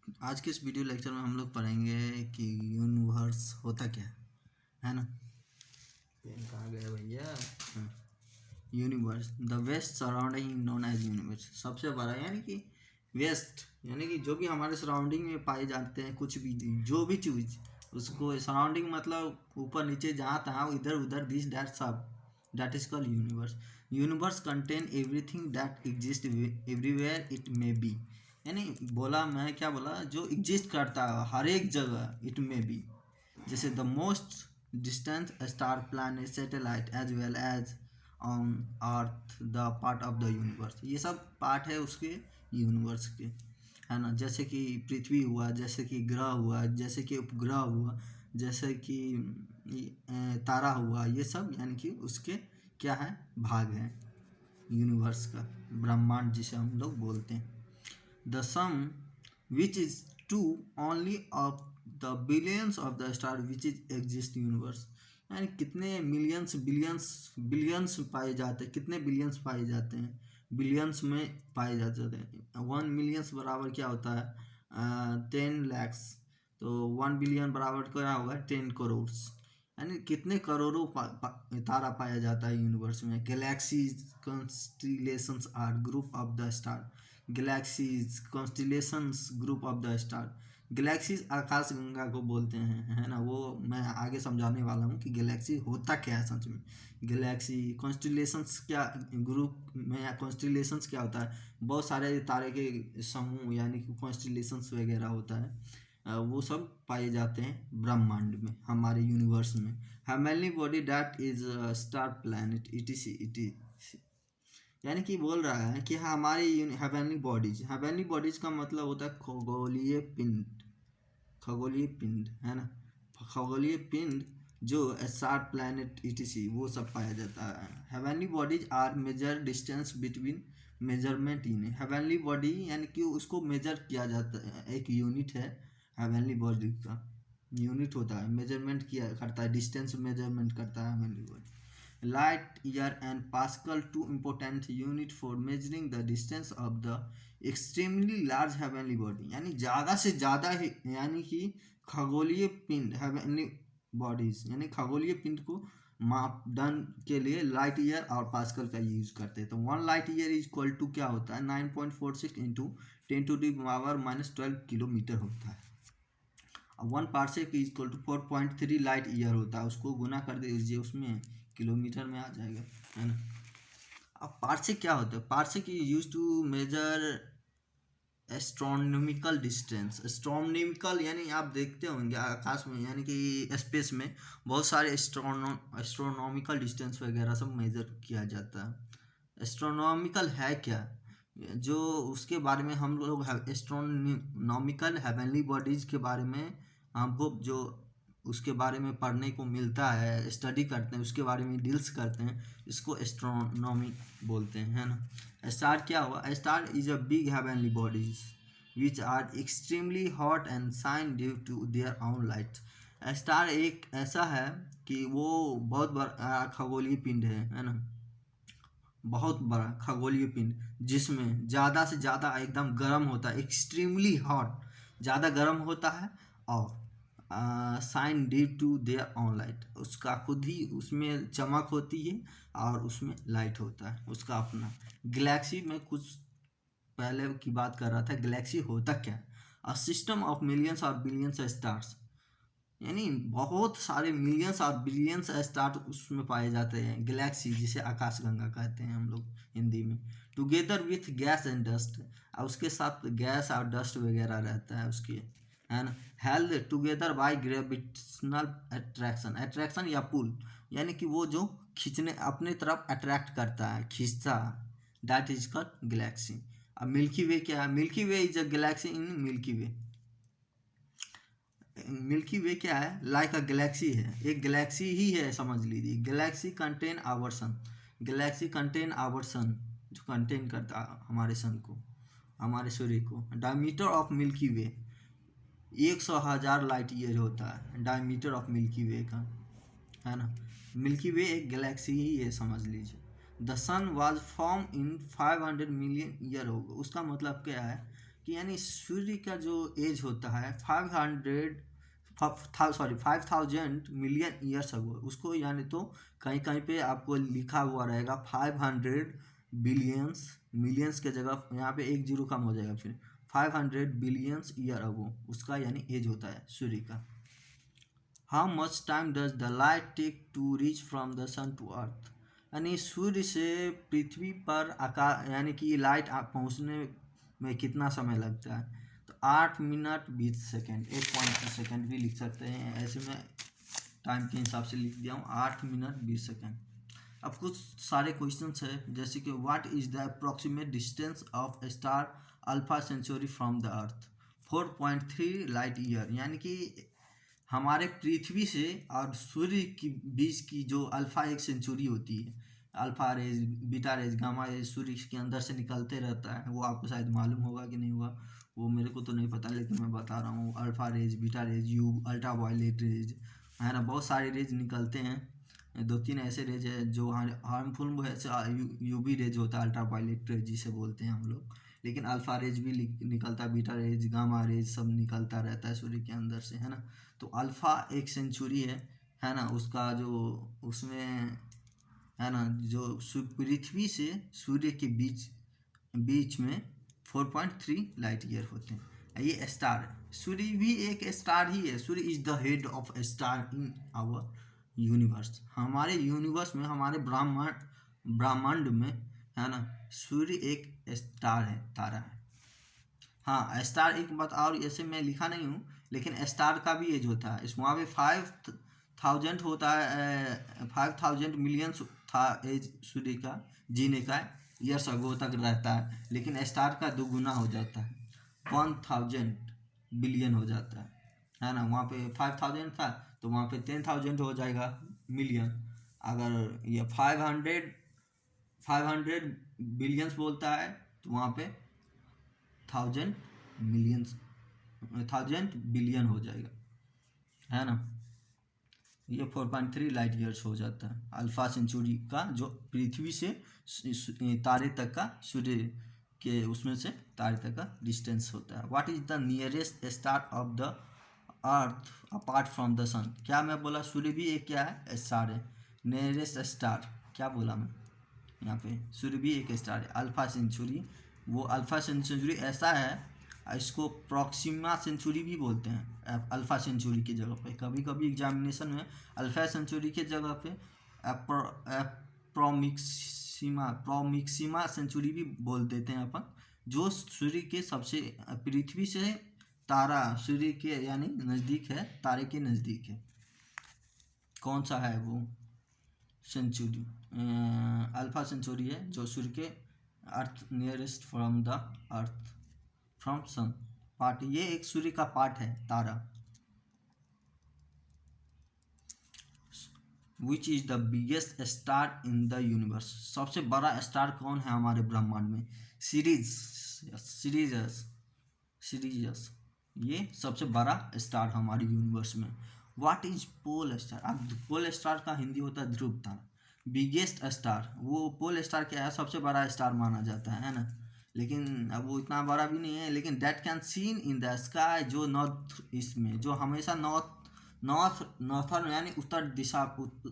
आज के इस वीडियो लेक्चर में हम लोग पढ़ेंगे कि यूनिवर्स होता क्या है ना। पेन कहाँ गया भैया। हाँ, universe the vast surrounding known as universe, सबसे बड़ा यानी कि वेस्ट यानी कि जो भी हमारे सराउंडिंग में पाए जाते हैं, कुछ भी जो भी चीज़ उसको सराउंडिंग मतलब ऊपर नीचे जहाँ तहाँ इधर उधर दिस डैट सब that is called universe. Universe contain everything that exist everywhere it may B, यानी बोला मैं क्या बोला, जो एग्जिस्ट करता है हर एक जगह इट मे बी, जैसे the most distant star planet satellite as well as on earth the part of the universe, ये सब पार्ट है उसके यूनिवर्स के, है ना। जैसे कि पृथ्वी हुआ, जैसे कि ग्रह हुआ, जैसे कि उपग्रह हुआ, जैसे कि तारा हुआ, ये सब यानी कि उसके क्या है, भाग हैं यूनिवर्स का, ब्रह्मांड जिसे हम लोग बोलते हैं। The sum which is true only of the billions of the star which is exist universe, यानी कितने मिलियंस बिलियंस बिलियंस पाए जाते हैं, कितने बिलियंस पाए जाते हैं, बिलियंस में पाए जाते हैं। 1 मिलियंस बराबर क्या होता है, 10 लैक्स, तो 1 बिलियन बराबर क्या होगा, 10 करोड़, यानी कितने करोड़ों तारा पाया जाता है यूनिवर्स में। Galaxies constellations are group of the star, galaxies constellations group of the star, galaxies आकाश गंगा को बोलते हैं, है ना। वो मैं आगे समझाने वाला हूँ कि गैलेक्सी होता क्या है सच में। गैलेक्सी कॉन्स्टिलेशंस क्या, ग्रुप में कॉन्स्टिलेशंस क्या होता है, बहुत सारे तारे के समूह यानी कि कॉन्स्टिलेशंस वगैरह होता है। वो सब पाए जाते हैं ब्रह्मांड में, हमारे यूनिवर्स में। Heavenly body that is star planet etc, यानी कि बोल रहा है कि हमारी हेवनली बॉडीज का मतलब होता है खगोलीय पिंड, खगोलीय पिंड, है ना। खगोलीय पिंड जो स्टार प्लैनेट इटीसी वो सब पाया जाता है। Heavenly bodies are measure distance between measurement in heavenly body, यानी कि उसको मेजर किया जाता है, एक यूनिट है हेवनली बॉडी का, यूनिट होता है, मेजरमेंट किया करता है, डिस्टेंस मेजरमेंट करता है heavenly body. Light year and pascal two important unit for measuring the distance of the extremely large heavenly body, यानी ज़्यादा से ज़्यादा यानी कि खगोलीय पिंड हेवनली बॉडीज, यानी खगोलीय पिंड को मापदंड के लिए लाइट ईयर और पास्कल का यूज करते हैं। तो 1 light year is equal to क्या होता है, 9.46 इंटू 10⁻⁻12 किलोमीटर होता है। 1 parsec is equal to 4.3 light year होता है, उसको गुना कर दीजिए उसमें किलोमीटर में आ जाएगा, है ना। अब पार्सेक क्या होता है, parsec is use to measure astronomical distance. Astronomical यानी आप देखते होंगे आकाश में, यानी कि स्पेस में बहुत सारे एस्ट्रोनॉमिकल डिस्टेंस वगैरह सब मेजर किया जाता है। एस्ट्रोनॉमिकल है क्या, जो उसके बारे में हम लोग एस्ट्रोनॉमिकल हेवनली बॉडीज के बारे में हमको जो उसके बारे में पढ़ने को मिलता है, स्टडी करते हैं, उसके बारे में डील्स करते हैं, इसको एस्ट्रोनॉमी बोलते हैं, है ना। स्टार क्या हुआ, star is a big heavenly bodies which are extremely hot and shine due to their own light. Star एक ऐसा है कि वो बहुत बड़ा खगोलीय पिंड है ना, बहुत बड़ा खगोलीय पिंड जिसमें ज़्यादा से ज़्यादा एकदम गर्म होता है, एक्सट्रीमली हॉट, ज़्यादा गर्म होता है, और shine due to their own light, उसका खुद ही उसमें चमक होती है और उसमें लाइट होता है उसका अपना। गैलेक्सी में कुछ पहले की बात कर रहा था, गैलेक्सी होता क्या, अ सिस्टम ऑफ मिलियंस और बिलियंस स्टार्स, यानी बहुत सारे मिलियंस और बिलियंस स्टार उसमें पाए जाते हैं, गैलेक्सी जिसे आकाशगंगा कहते हैं हम लोग हिंदी में। Together with gas and dust, और उसके साथ गैस और डस्ट वगैरह रहता है उसके, है ना। Held together by gravitational attraction, attraction या पुल, यानी कि वो जो खींचने अपने तरफ अट्रैक्ट करता है, खींचता है, दैट इज कॉल्ड गैलेक्सी। अब मिल्की वे क्या है, Milky Way is a galaxy in Milky Way. Milky Way क्या है, लाइक अ गैलेक्सी है, एक गैलेक्सी ही है समझ लीजिए। Galaxy contain our sun, galaxy contain our sun, जो कंटेन करता है हमारे सन को, हमारे सूर्य को। Diameter of milky way 100,000 light year होता है डायमीटर ऑफ मिल्की वे का, है ना। मिल्की वे एक गैलेक्सी ही है समझ लीजिए। The sun was form in 500 million year होगा, उसका मतलब क्या है कि यानी सूर्य का जो एज होता है 5000 मिलियन ईयर्स अगो, उसको यानी तो कहीं कहीं पे आपको लिखा हुआ रहेगा 500 बिलियंस, मिलियंस के जगह यहाँ पे एक जीरो कम हो जाएगा, फिर 500 बिलियंस ईयर अगो उसका यानी एज होता है सूर्य का। How much time does the light take to reach from the sun to earth, यानी सूर्य से पृथ्वी पर आकाश यानी कि लाइट पहुँचने में कितना समय लगता है, तो 8 मिनट 20 सेकेंड, 8.2 सेकेंड भी लिख सकते हैं, ऐसे में टाइम के हिसाब से लिख दिया हूँ 8 मिनट 20 सेकेंड। अब कुछ सारे क्वेश्चंस है, जैसे कि what is the approximate distance of star Alpha Centauri from the earth, 4.3 light year, यानी कि हमारे पृथ्वी से और सूर्य की बीच की जो अल्फा एक सेंचुरी होती है, alpha rays, beta rays, gamma rays सूर्य के अंदर से निकलते रहता है, वो आपको शायद मालूम होगा कि नहीं होगा, वो मेरे को तो नहीं पता, लेकिन मैं बता रहा हूँ alpha rays, beta rays, U ultraviolet rays, है ना, बहुत सारे रेज निकलते हैं। 2-3 ऐसे रेज है जो हार्मफुल है, यूवी रेज होता है, अल्ट्रा वायलेट रेज जिसे बोलते हैं हम लोग, लेकिन अल्फा रेज भी निकलता है, बीटा रेज, गामा रेज सब निकलता रहता है सूर्य के अंदर से, है ना। तो अल्फा एक सेंचुरी है ना, उसका जो उसमें है ना, जो पृथ्वी से सूर्य के बीच बीच में 4.3 लाइट ईयर होते हैं। ये स्टार है, सूर्य भी एक स्टार ही है, सूर्य is the head of star in our universe, हमारे यूनिवर्स में, हमारे ब्रह्मांड में, है ना, सूर्य एक स्टार है, तारा है। हाँ, स्टार एक बात और, ऐसे मैं लिखा नहीं हूँ, लेकिन स्टार का भी एज होता है, इस वहाँ पे 5000 होता है, 5000 मिलियंस था एज सूर्य का जीने का, ईयर्स अगो तक रहता है, लेकिन स्टार का 2 गुना हो जाता है, 1000 बिलियन हो जाता है ना। वहाँ पे 5000 था तो वहाँ पे 10,000 हो जाएगा मिलियन। अगर ये 500 बिलियंस बोलता है तो वहाँ पे 1000 मिलियंस, 1000 बिलियन हो जाएगा, है ना। ये 4.3 लाइट ईयर्स हो जाता है अल्फा सेंचुरी का, जो पृथ्वी से तारे तक का, सूर्य के उसमें से तारे तक का डिस्टेंस होता है। What is the nearest star of the earth apart from the sun, क्या मैं बोला, सूर्य भी एक क्या है, स्टार है। नियरेस्ट स्टार क्या बोला मैं, यहाँ पे सूर्य भी एक स्टार है। अल्फा सेंचुरी, वो अल्फा सेंचुरी ऐसा है, इसको प्रॉक्सिमा सेंचुरी भी बोलते हैं अल्फा सेंचुरी की जगह पे, कभी कभी एग्जामिनेशन में अल्फा सेंचुरी की जगह पे प्रोमिक्सिमा सेंचुरी भी बोल देते हैं अपन, जो सूर्य के सबसे, पृथ्वी से तारा सूर्य के यानी नज़दीक है, तारे के नज़दीक है, कौन सा है वो सेंचुरी, अल्फा सेंचुरी है, जो सूर्य के earth nearest from the earth from sun part, ये एक सूर्य का पार्ट है तारा। Which is the biggest star in the universe, सबसे बड़ा स्टार कौन है हमारे ब्रह्मांड में, सीरीजस, ये सबसे बड़ा स्टार हमारे यूनिवर्स में। व्हाट इज पोल स्टार, अब पोल स्टार का हिंदी होता है ध्रुव तारा। बिगेस्ट स्टार, वो पोल स्टार क्या है, सबसे बड़ा स्टार माना जाता है ना, लेकिन अब वो इतना बड़ा भी नहीं है, लेकिन date can seen in the sky, जो नॉर्थ ईस्ट में, जो हमेशा नॉर्थर्न यानी उत्तर दिशा,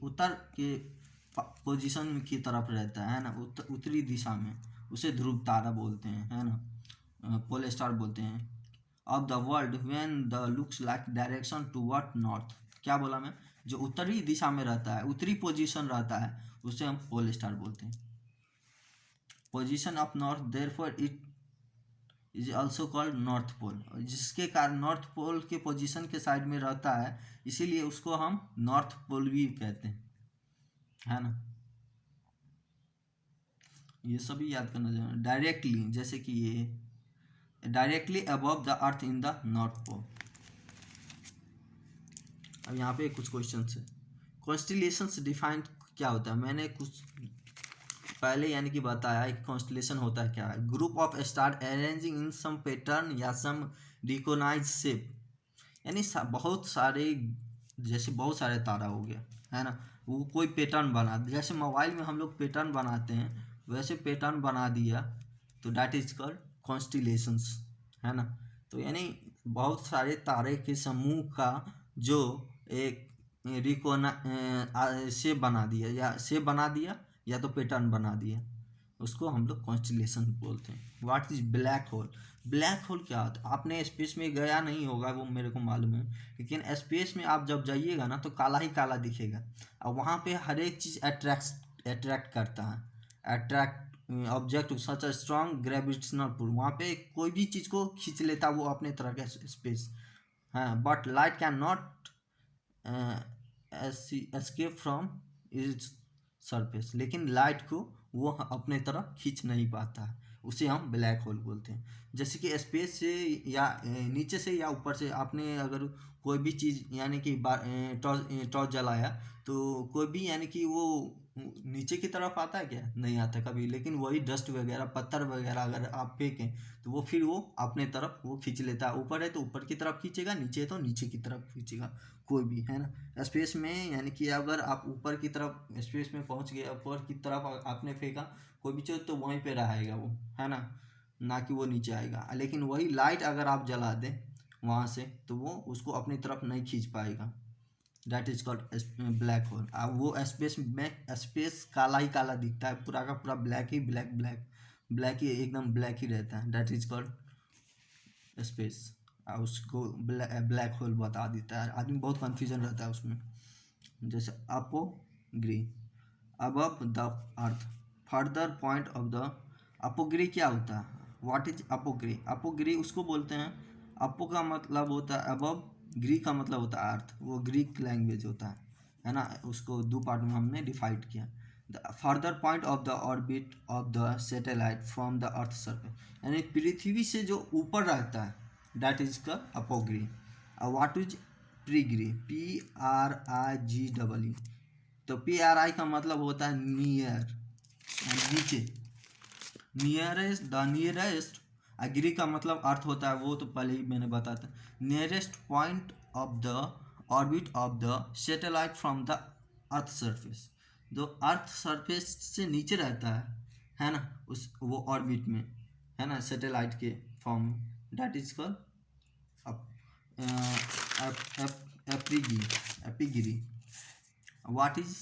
उत्तर के पोजीशन की तरफ रहता है ना, उत्तरी दिशा में, उसे ध्रुव तारा बोलते हैं, है ना, पोल स्टार बोलते हैं। Of the world when the looks like direction toward north, क्या बोला मैं, जो उत्तरी दिशा में रहता है, उत्तरी पोजीशन रहता है, उसे हम पोल स्टार बोलते हैं। Position of north, therefore it is also called north pole, जिसके कारण नॉर्थ पोल के पोजीशन के साइड में रहता है, इसीलिए उसको हम नॉर्थ पोल भी कहते हैं, है ना। ये सभी याद करना चाहिए। डायरेक्टली, जैसे कि ये directly above the earth in the north pole. अब यहाँ पे कुछ क्वेश्चन है, कॉन्स्टिलेशंस डिफाइन क्या होता है, मैंने कुछ पहले यानी कि बताया एक कॉन्स्टलेशन होता है क्या है, group of star arranging in some pattern या सम रिकॉग्नाइज शेप, यानी बहुत सारे, जैसे बहुत सारे तारा हो गया, है ना, वो कोई पैटर्न बना, जैसे मोबाइल में हम लोग पैटर्न बनाते हैं, वैसे पैटर्न बना दिया, तो डैट इज कॉल्ड कॉन्स्टिलेशंस, है ना। तो यानी बहुत सारे तारे के समूह का जो एक शेप बना दिया या तो पैटर्न बना दिया, उसको हम लोग कॉन्स्टलेशन बोलते हैं। What is black hole? Black hole क्या होता है? आपने स्पेस में गया नहीं होगा, वो मेरे को मालूम है, लेकिन स्पेस में आप जब जाइएगा ना तो काला ही काला दिखेगा, और वहाँ पे हर एक चीज़ अट्रैक्ट करता है, attract object such a strong gravitational pull, वहाँ पे कोई भी चीज़ को खींच लेता वो अपने तरह का स्पेस। हाँ, but light can not escape from is surface, लेकिन लाइट को वो अपने तरफ खींच नहीं पाता है, उसे हम ब्लैक होल बोलते हैं। जैसे कि स्पेस से या नीचे से या ऊपर से आपने अगर कोई भी चीज़ यानी कि टॉर्च जलाया, तो कोई भी यानी कि वो नीचे की तरफ आता है क्या? नहीं आता कभी। लेकिन वही डस्ट वगैरह पत्थर वगैरह अगर आप फेंकें तो वो फिर वो अपने तरफ वो खींच लेता है, ऊपर है तो ऊपर की तरफ खींचेगा, नीचे है तो नीचे की तरफ खींचेगा, कोई भी, है ना। स्पेस में यानी कि अगर आप ऊपर की तरफ स्पेस में पहुंच गए, ऊपर की तरफ आपने फेंका कोई भी चीज़, तो वहीं पे रहेगा वो, है ना कि वो नीचे आएगा। लेकिन वही लाइट अगर आप जला दें वहाँ से, तो वो उसको अपनी तरफ नहीं खींच पाएगा। That is called black hole. अब वो स्पेस काला ही काला दिखता है, पूरा का पूरा ब्लैक ही ब्लैक ही एकदम ब्लैक ही रहता है। That is called space. उसको ब्लैक होल बता देता है। आदमी बहुत कन्फ्यूजन रहता है उसमें। जैसे अपोग्री, above the earth, further point of the. अपोग्री क्या होता है? What is अपोग्री? अपोग्री उसको बोलते हैं, अपो का मतलब होता है अबव, ग्री का मतलब होता है अर्थ, वो ग्रीक लैंग्वेज होता है ना। उसको दो पार्ट में हमने डिवाइड किया। The further point of the orbit of the satellite from the earth surface, यानी पृथ्वी से जो ऊपर रहता है, दैट इज का अपोग्री। What is perigee? PRIGEE। तो PRI का मतलब होता है नियर, नीचे, नियरेस्ट। अग्री का मतलब अर्थ होता है, वो तो पहले ही मैंने बताया था। Nearest point of the orbit of the satellite from the earth surface, जो अर्थ सरफेस से नीचे रहता है ना, उस वो ऑर्बिट में, है ना, सैटेलाइट के फॉर्म में, दैट इज कॉल्ड एपिगिरी। What is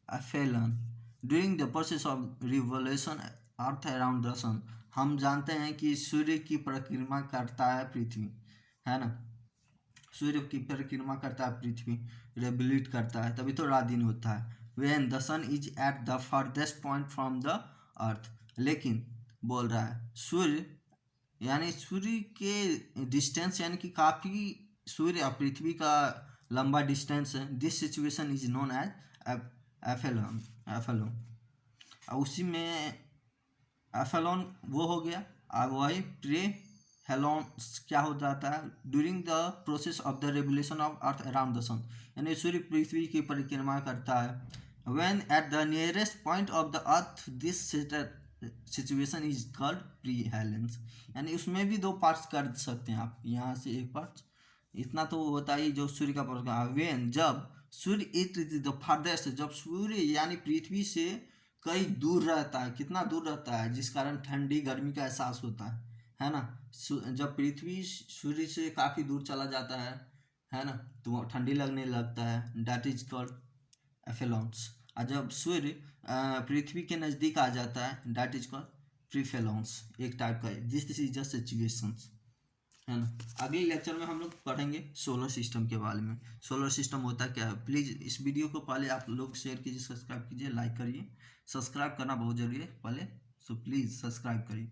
aphelion? During the process of revolution earth around the sun, हम जानते हैं कि सूर्य की परिक्रमा करता है पृथ्वी, है ना, सूर्य की परिक्रमा करता है पृथ्वी, रेवोल्यूट करता है, तभी तो रात दिन होता है। When the sun is at the furthest point from the earth, लेकिन बोल रहा है सूर्य, यानी सूर्य के डिस्टेंस, यानी कि काफ़ी सूर्य और पृथ्वी का लंबा डिस्टेंस है। This situation is known as aphelion. उसी में एफेलोन वो हो गया, और वही प्रे हेलोन क्या हो जाता है? During the process of the revolution of earth around the sun, यानी सूर्य पृथ्वी की परिक्रमा करता है। When at the nearest point of the earth, this situation is called perihelion, यानी उसमें भी दो पार्ट्स कर सकते हैं आप, यहाँ से एक पार्ट, इतना तो होता ही जो सूर्य का परिक्रमा। व्हेन, जब सूर्य इट द फारदेस्ट, जब सूर्य यानी पृथ्वी से कई दूर रहता है, कितना दूर रहता है, जिस कारण ठंडी गर्मी का एहसास होता है ना। जब पृथ्वी सूर्य से काफ़ी दूर चला जाता है ना, तो ठंडी लगने लगता है, दैट इज कॉल्ड एफेलॉन्स। और जब सूर्य पृथ्वी के नज़दीक आ जाता है, दैट इज कॉल्ड प्रीफेलॉन्स, एक टाइप का। दिस इज जस्ट सिचुएशंस, है ना। अगले लेक्चर में हम लोग पढ़ेंगे सोलर सिस्टम के बारे में। सोलर सिस्टम होता क्या है? प्लीज़ इस वीडियो को पहले आप लोग शेयर कीजिए, सब्सक्राइब कीजिए, लाइक करिए। सब्सक्राइब करना बहुत जरूरी है पहले, सो प्लीज़ सब्सक्राइब करिए।